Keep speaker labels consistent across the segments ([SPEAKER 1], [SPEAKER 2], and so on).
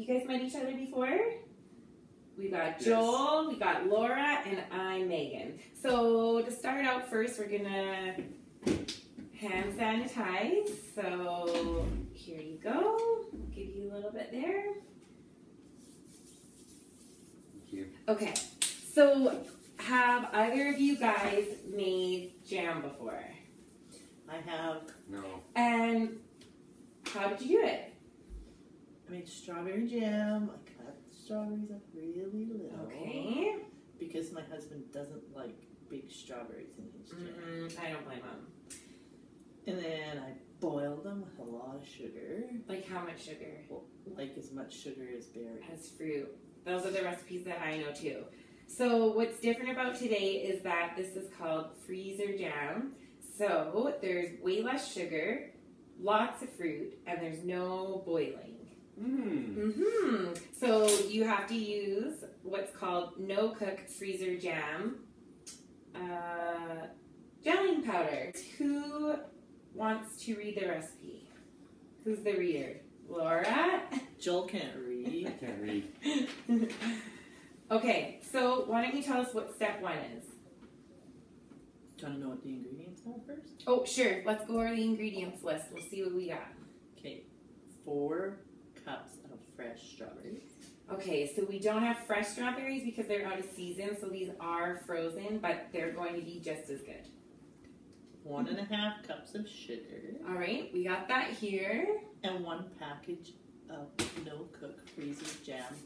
[SPEAKER 1] you guys met each other before? We got Joel, we got Laura, and I'm Megan. So to start out first, we're gonna hand sanitize. So here you go. I'll give you a little bit there.
[SPEAKER 2] Thank you.
[SPEAKER 1] Okay, so have either of you guys made jam before?
[SPEAKER 3] I have.
[SPEAKER 2] No.
[SPEAKER 1] And how did you do it?
[SPEAKER 3] I made strawberry jam. I cut the strawberries up really little.
[SPEAKER 1] Okay.
[SPEAKER 3] Because my husband doesn't like big strawberries in his jam.
[SPEAKER 1] I don't blame him.
[SPEAKER 3] And then I boiled them with a lot of sugar.
[SPEAKER 1] Like how much sugar?
[SPEAKER 3] Well, like as much sugar as berries.
[SPEAKER 1] As fruit. Those are the recipes that I know too. So what's different about today is that this is called freezer jam. So there's way less sugar, lots of fruit, and there's no boiling. So you have to use what's called no-cook freezer jam gelling powder. Who wants to read the recipe? Who's the reader? Laura?
[SPEAKER 3] Joel can't read.
[SPEAKER 2] I can't read.
[SPEAKER 1] Okay, so why don't you tell us what step 1 is?
[SPEAKER 3] Do you want to know what the ingredients are first?
[SPEAKER 1] Oh, sure. Let's go over the ingredients list. We'll see what we got.
[SPEAKER 3] Okay, 4 cups of fresh strawberries.
[SPEAKER 1] Okay, so we don't have fresh strawberries because they're out of season, so these are frozen, but they're going to be just as good.
[SPEAKER 3] 1.5 cups of sugar.
[SPEAKER 1] All right, we got that here.
[SPEAKER 3] And 1 package of no-cook freezer jam.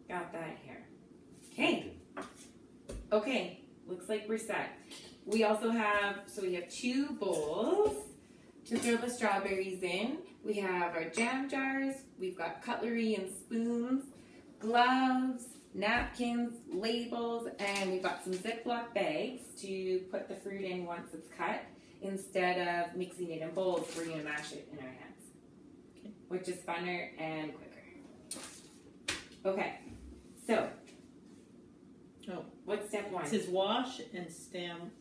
[SPEAKER 1] Got that here. Okay. Okay, looks like we're set. We also have, so we have 2 bowls to throw the strawberries in. We have our jam jars, we've got cutlery and spoons, gloves, napkins, labels, and we've got some Ziploc bags to put the fruit in once it's cut. Instead of mixing it in bowls, we're going to mash it in our hands, which is funner and quicker. Okay, so what's step 1?
[SPEAKER 3] It says wash and stem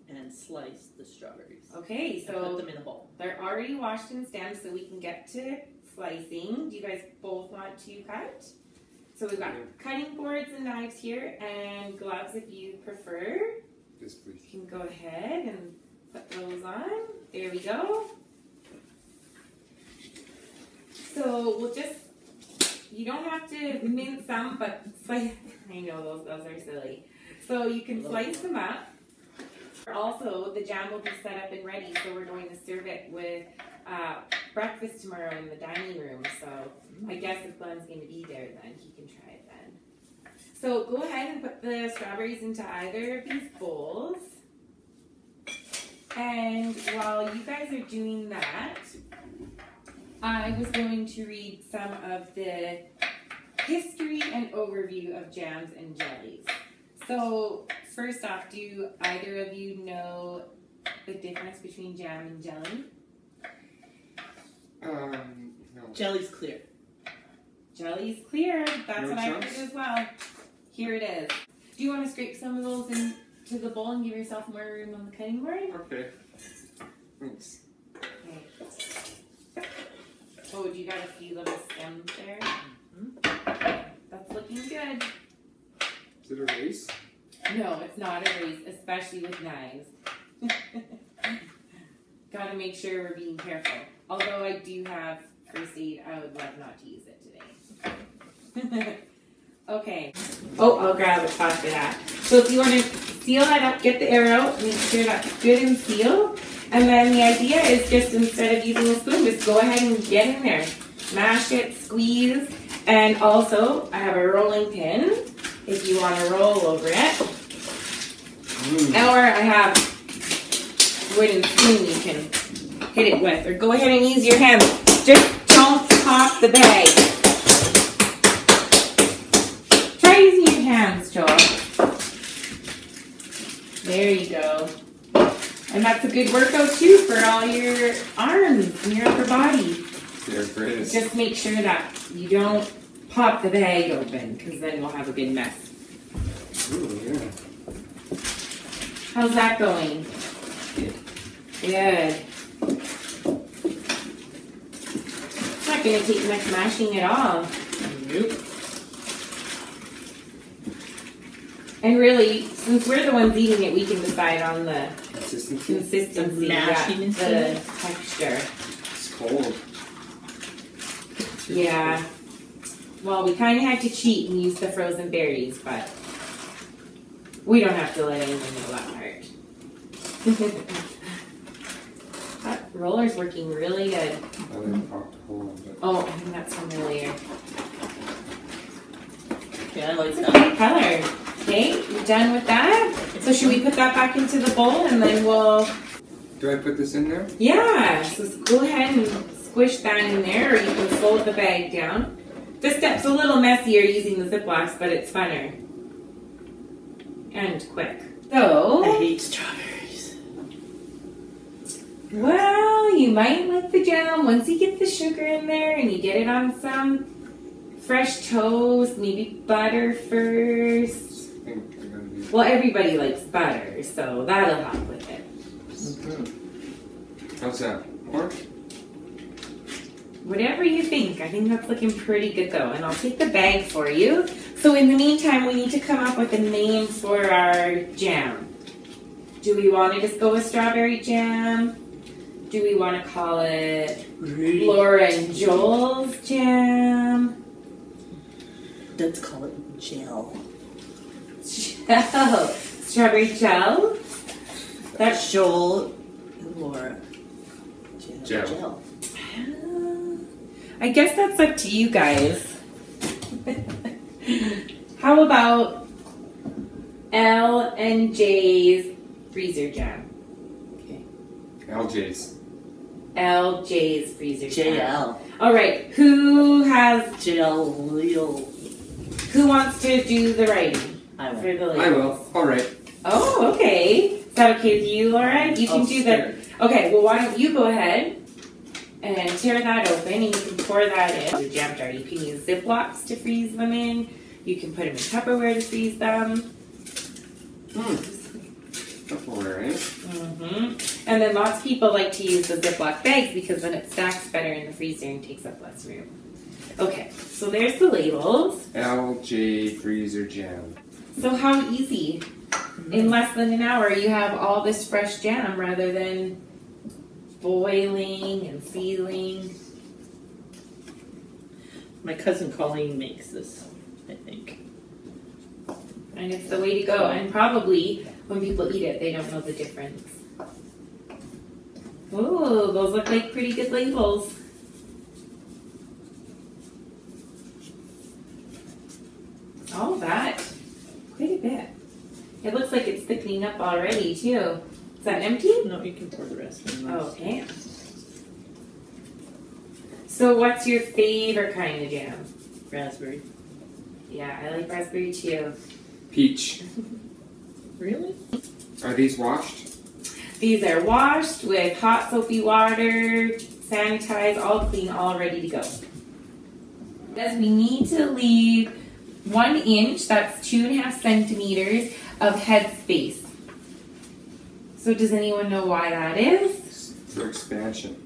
[SPEAKER 3] and slice the strawberries.
[SPEAKER 1] Okay, so
[SPEAKER 3] put them in a bowl.
[SPEAKER 1] They're already washed and stemmed, so we can get to slicing. Do you guys both want to cut? So we've got cutting boards and knives here, and gloves if you prefer.
[SPEAKER 2] Yes, please.
[SPEAKER 1] You can go ahead and put those on. There we go. So we'll just, you don't have to mince them, but slice, I know those gloves are silly. So you can slice them up. Also, the jam will be set up and ready, so we're going to serve it with breakfast tomorrow in the dining room. So I guess if Glenn's going to be there, then he can try it then. So go ahead and put the strawberries into either of these bowls. And while you guys are doing that, I was going to read some of the history and overview of jams and jellies. So first off, do either of you know the difference between jam and jelly?
[SPEAKER 2] No.
[SPEAKER 3] Jelly's clear.
[SPEAKER 1] Jelly's clear. That's
[SPEAKER 2] No
[SPEAKER 1] what I heard
[SPEAKER 2] chunks?
[SPEAKER 1] as well. Here it is. Do you want to scrape some of those into the bowl and give yourself more room on the cutting board?
[SPEAKER 2] Okay. Thanks.
[SPEAKER 1] Okay. Oh, do you got a few little stems there? That's looking good.
[SPEAKER 2] Is it a race?
[SPEAKER 1] No, it's not a race, especially with knives. Gotta make sure we're being careful. Although I do have first aid, I would love not to use it today. Okay. Oh, I'll grab a pot for that. So if you want to seal that up, get the air out, make sure that's good and sealed. And then the idea is just instead of using a spoon, just go ahead and get in there. Mash it, squeeze, and also I have a rolling pin if you want to roll over it. Or I have a wooden spoon you can hit it with. Or go ahead and use your hands. Just don't pop the bag. Try using your hands, Joel. There you go. And that's a good workout too for all your arms and your upper body.
[SPEAKER 2] There it is.
[SPEAKER 1] Just make sure that you don't pop the bag open, because then we'll have a big mess.
[SPEAKER 2] Ooh, yeah.
[SPEAKER 1] How's that going?
[SPEAKER 3] Good.
[SPEAKER 1] Good. It's not going to take much mashing at all.
[SPEAKER 3] Nope.
[SPEAKER 1] And really, since we're the ones eating it, we can decide on the
[SPEAKER 2] Consistency.
[SPEAKER 1] consistency,
[SPEAKER 3] The mashiness
[SPEAKER 1] the
[SPEAKER 3] of
[SPEAKER 1] texture.
[SPEAKER 2] It's cold.
[SPEAKER 1] Yeah. Well, we kind of had to cheat and use the frozen berries, but we don't have to let anyone know that part. That roller's working really good.
[SPEAKER 2] I didn't pop the hole in it.
[SPEAKER 1] Oh, I think that's from earlier.
[SPEAKER 3] Yeah, I like
[SPEAKER 1] It's a
[SPEAKER 3] that.
[SPEAKER 1] pretty color. Okay, you're done with that? So should we put that back into the bowl and then we'll...
[SPEAKER 2] Do I put this in there?
[SPEAKER 1] Yeah, so go ahead and squish that in there, or you can fold the bag down. This step's a little messier using the Ziplocs, but it's funner. And quick.
[SPEAKER 3] I
[SPEAKER 1] So,
[SPEAKER 3] hate strawberries.
[SPEAKER 1] well, you might like the jam once you get the sugar in there and you get it on some fresh toast, maybe butter first.
[SPEAKER 2] I think we're gonna do.
[SPEAKER 1] Well, everybody likes butter, so that'll help with it.
[SPEAKER 2] How's that? More?
[SPEAKER 1] Whatever you think. I think that's looking pretty good though. And I'll take the bag for you. So in the meantime, we need to come up with a name for our jam. Do we want to just go with strawberry jam? Do we want to call it Laura and Joel's jam?
[SPEAKER 3] Let's call it gel.
[SPEAKER 1] Gel. Strawberry gel?
[SPEAKER 3] That's Joel and Laura.
[SPEAKER 2] Gel.
[SPEAKER 1] I guess that's up to you guys. How about L and J's freezer jam?
[SPEAKER 2] LJ's.
[SPEAKER 1] LJ's freezer jam.
[SPEAKER 3] JL.
[SPEAKER 1] All right. Who has?
[SPEAKER 3] JL.
[SPEAKER 1] Who wants to do the writing
[SPEAKER 3] I
[SPEAKER 1] for
[SPEAKER 3] will.
[SPEAKER 1] the labels?
[SPEAKER 2] I will. All right.
[SPEAKER 1] Oh, okay. Is that okay with you, Laura? You can
[SPEAKER 3] I'll
[SPEAKER 1] do
[SPEAKER 3] start.
[SPEAKER 1] the. Okay. Well, why don't you go ahead and tear that open, and you can pour that in the jam jar. You can use Ziplocs to freeze them in. You can put them in Tupperware to freeze them.
[SPEAKER 2] Tupperware, eh?
[SPEAKER 1] And then lots of people like to use the Ziploc bags because then it stacks better in the freezer and takes up less room. Okay, so there's the labels.
[SPEAKER 2] LJ freezer jam.
[SPEAKER 1] So how easy. In less than an hour, you have all this fresh jam rather than boiling and sealing.
[SPEAKER 3] My cousin Colleen makes this, I think.
[SPEAKER 1] And it's the way to go. And probably when people eat it, they don't know the difference. Ooh, those look like pretty good labels. All that. Quite a bit. It looks like it's thickening up already, too. Is that empty?
[SPEAKER 3] No, you can pour the rest in.
[SPEAKER 1] Okay. So what's your favorite kind of jam?
[SPEAKER 3] Raspberry.
[SPEAKER 1] Yeah, I like raspberry too.
[SPEAKER 2] Peach.
[SPEAKER 3] Really?
[SPEAKER 2] Are these washed?
[SPEAKER 1] These are washed with hot soapy water, sanitized, all clean, all ready to go. Because we need to leave 1 inch, that's 2.5 centimeters of head space. So does anyone know why that is?
[SPEAKER 2] For expansion.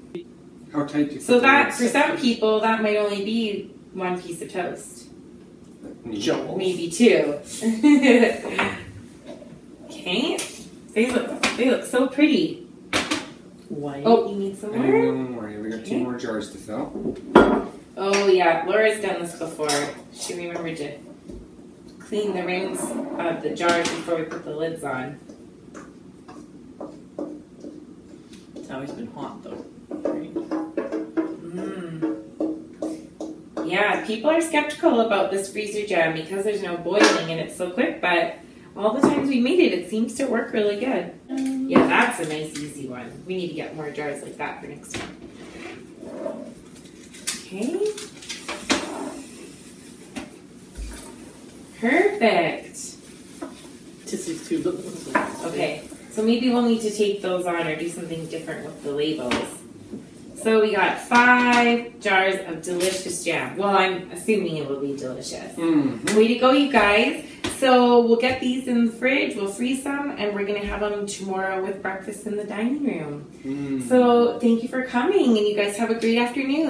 [SPEAKER 2] How tight do you
[SPEAKER 1] So
[SPEAKER 2] put the
[SPEAKER 1] that,
[SPEAKER 2] lids?
[SPEAKER 1] for some people, that might only be 1 piece of toast.
[SPEAKER 3] Joel.
[SPEAKER 1] Maybe 2. Okay. They look so pretty.
[SPEAKER 3] White.
[SPEAKER 1] Oh, you need some
[SPEAKER 2] And
[SPEAKER 1] more?
[SPEAKER 2] one more. We got 2 more jars to fill.
[SPEAKER 1] Oh yeah, Laura's done this before. She remembered to clean the rims of the jars before we put the lids on.
[SPEAKER 3] It's always been hot though.
[SPEAKER 1] Yeah, people are skeptical about this freezer jam because there's no boiling and it's so quick, but all the times we made it, it seems to work really good. Yeah, that's a nice easy one. We need to get more jars like that for next time. Okay. Perfect.
[SPEAKER 3] Just these two little ones.
[SPEAKER 1] Okay, so maybe we'll need to take those on or do something different with the labels. So we got 5 jars of delicious jam. Well, I'm assuming it will be delicious. Way to go, you guys. So we'll get these in the fridge, we'll freeze some, and we're going to have them tomorrow with breakfast in the dining room. So thank you for coming, and you guys have a great afternoon.